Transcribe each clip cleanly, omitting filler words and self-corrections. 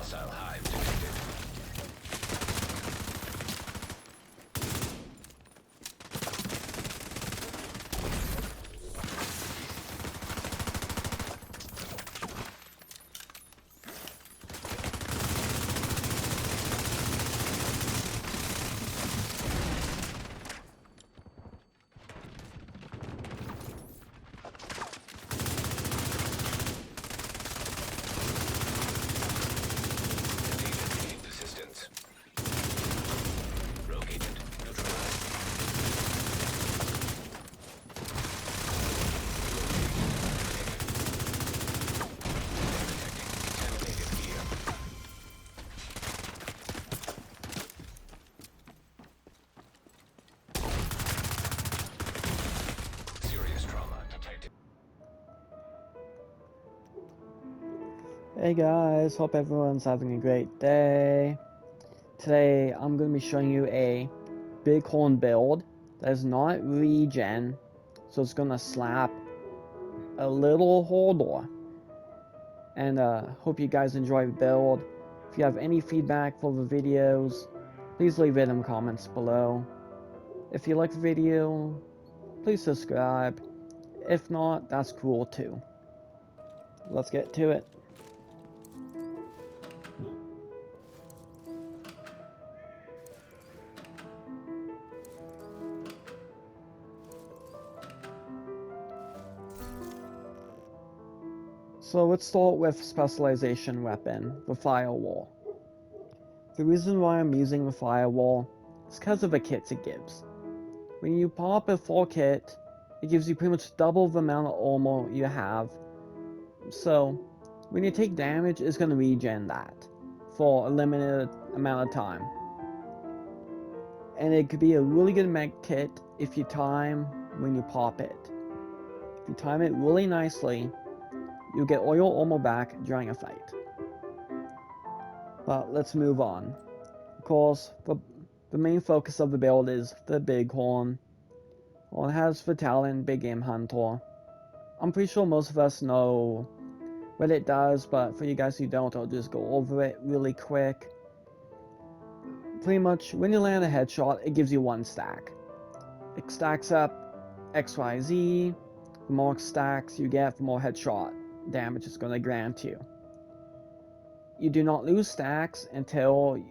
Hostile hive detected. Hey guys, hope everyone's having a great day. Today I'm going to be showing you a bighorn build that is not regen, so it's going to slap a little Hodor. And hope you guys enjoy the build. If you have any feedback for the videos, please leave it in the comments below. If you like the video, please subscribe. If not, that's cool too. Let's get to it. So let's start with specialization weapon, the firewall. The reason why I'm using the firewall is because of the kits it gives. When you pop a full kit, it gives you pretty much double the amount of armor you have. So when you take damage, it's going to regen that for a limited amount of time. And it could be a really good mech kit if you time when you pop it. If you time it really nicely, you'll get all your armor back during a fight. But let's move on. Of course, the main focus of the build is the bighorn. Well, it has the talent Big Game Hunter. I'm pretty sure most of us know what it does, but for you guys who don't, I'll just go over it really quick. Pretty much, when you land a headshot, it gives you 1 stack. It stacks up XYZ. The more stacks you get, the more headshot damage it's going to grant you. You do not lose stacks until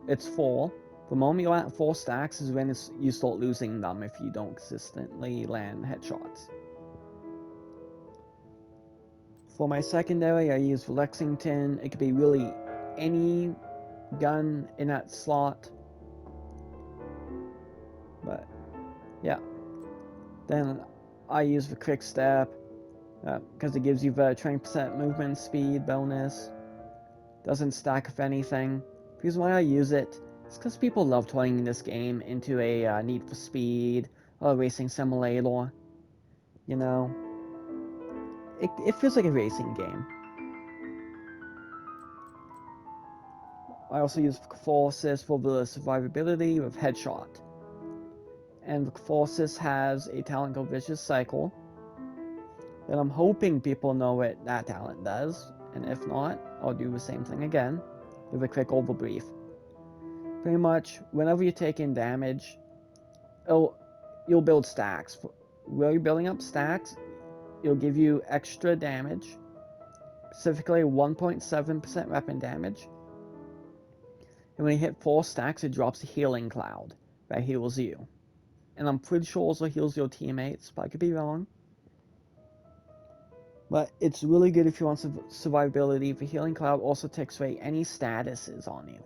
it's full. The moment you're at 4 stacks is when you start losing them if you don't consistently land headshots. For my secondary, I use Lexington. It could be really any gun in that slot. But yeah. Then I use the Quick Step because it gives you the 20% movement speed bonus. Doesn't stack with anything. The reason why I use it is because people love turning this game into a Need for Speed or a racing simulator. You know, it feels like a racing game. I also use Forces for the survivability with Headshot. And Forces has a talent called Vicious Cycle. And I'm hoping people know what that talent does. And if not, I'll do the same thing again with a quick overbrief. Pretty much, whenever you take in damage, you'll build stacks. While you're building up stacks, it'll give you extra damage, specifically 1.7% weapon damage. And when you hit 4 stacks, it drops a healing cloud that heals you. And I'm pretty sure also heals your teammates, but I could be wrong. But it's really good if you want survivability. The healing cloud also takes away any statuses on you.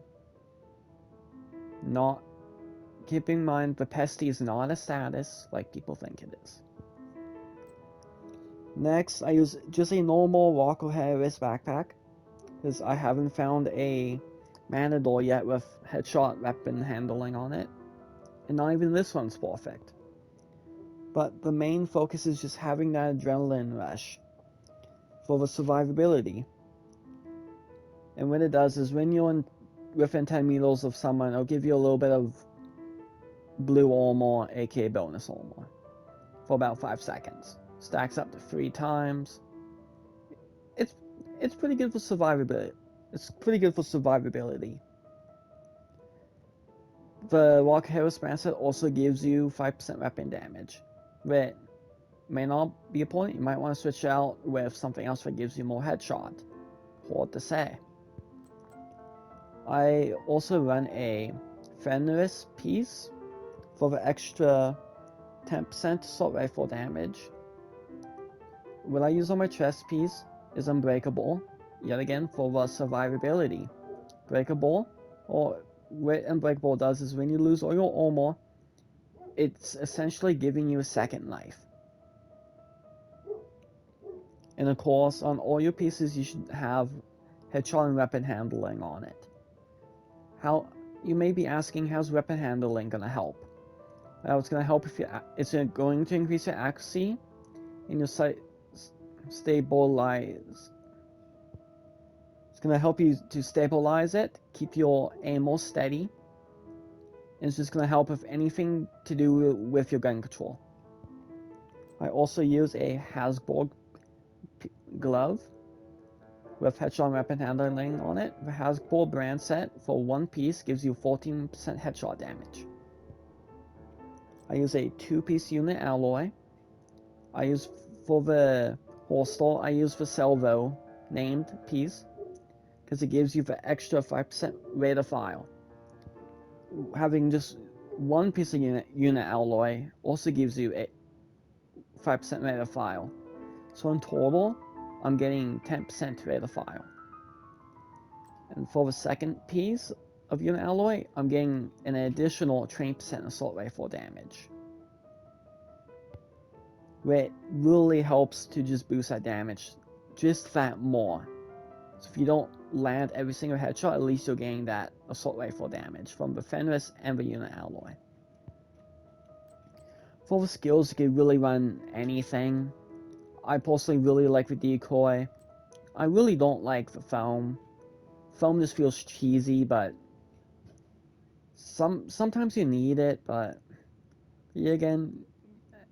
Keep in mind, the pesty is not a status like people think it is. Next, I use just a normal Rocco Harris backpack, because I haven't found a Matador yet with headshot weapon handling on it, and not even this one's perfect. But the main focus is just having that adrenaline rush for the survivability. And what it does is when you're within 10 meters of someone, it'll give you a little bit of blue armor, aka bonus armor, for about 5 seconds. Stacks up to 3 times. It's pretty good for survivability. It's pretty good for survivability. The Rock Harris brand set also gives you 5% weapon damage, but may not be a point. You might want to switch out with something else that gives you more headshot. Hard to say. I also run a Fenris piece for the extra 10% assault rifle damage. What I use on my chest piece is Unbreakable, yet again for the survivability. Breakable, or what Unbreakable does is when you lose all your armor, it's essentially giving you a second life. And of course, on all your pieces, you should have headshot and weapon handling on it. How you may be asking, how's weapon handling gonna help? Well, it's gonna help if it's going to increase your accuracy and your sight stabilize. It's gonna help you to stabilize it, keep your aim more steady, and it's just gonna help with anything to do with your gun control. I also use a Hasbro glove with headshot and weapon handling on it. The Hasbro brand set for one piece gives you 14% headshot damage. I use a 2-piece unit alloy. I use for the holster, I use the Salvo named piece because it gives you the extra 5% rate of fire. Having just one piece of unit alloy also gives you a 5% rate of fire. So in total, I'm getting 10% rate of fire. And for the second piece of unit alloy, I'm getting an additional 20% assault rifle damage. It really helps to just boost that damage just that more. So if you don't land every single headshot, at least you're getting that assault rifle damage from the Fenris and the unit alloy. For the skills, you can really run anything. I personally really like the decoy. I really don't like the foam. Foam just feels cheesy, but sometimes you need it, but yeah, again,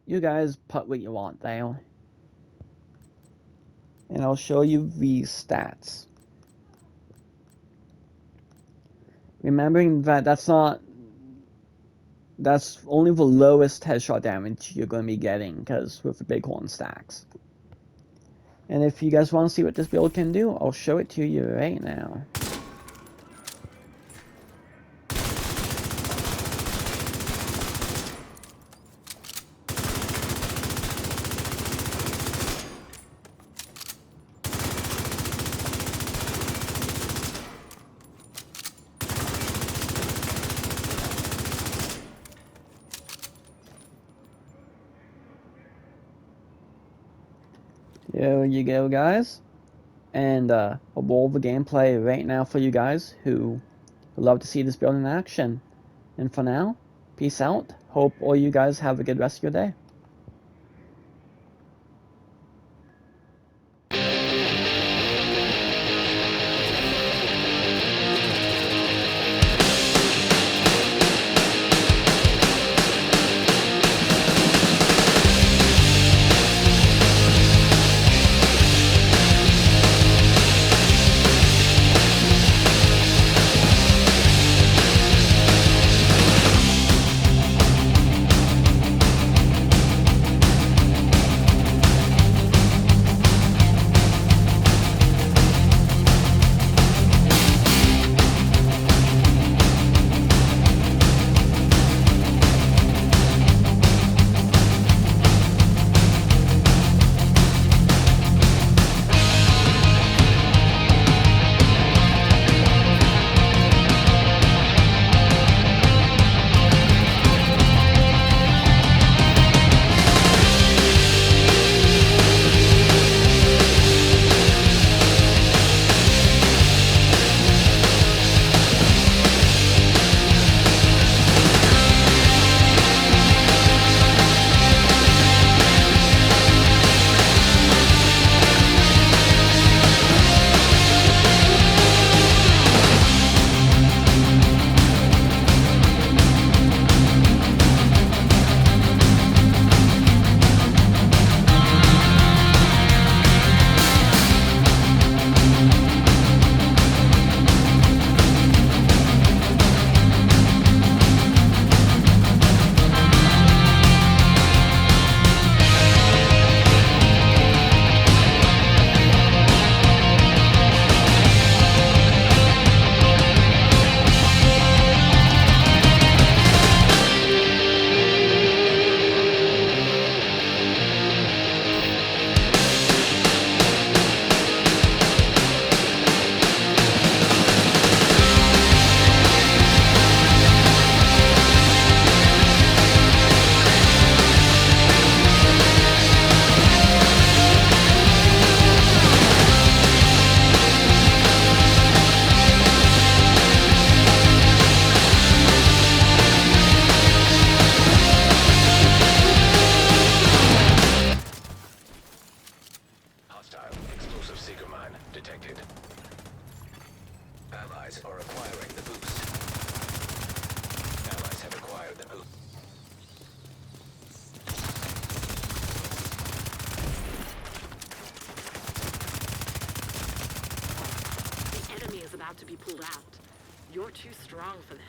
you guys put what you want there. And I'll show you the stats. Remembering that that's only the lowest headshot damage you're going to be getting, because with the bighorn stacks. And if you guys want to see what this build can do, I'll show it to you right now. There you go, guys. And I'll roll the gameplay right now for you guys who would love to see this build in action. And for now, peace out. Hope all you guys have a good rest of your day. Allies are acquiring the boost. Allies have acquired the boost. The enemy is about to be pulled out. You're too strong for them.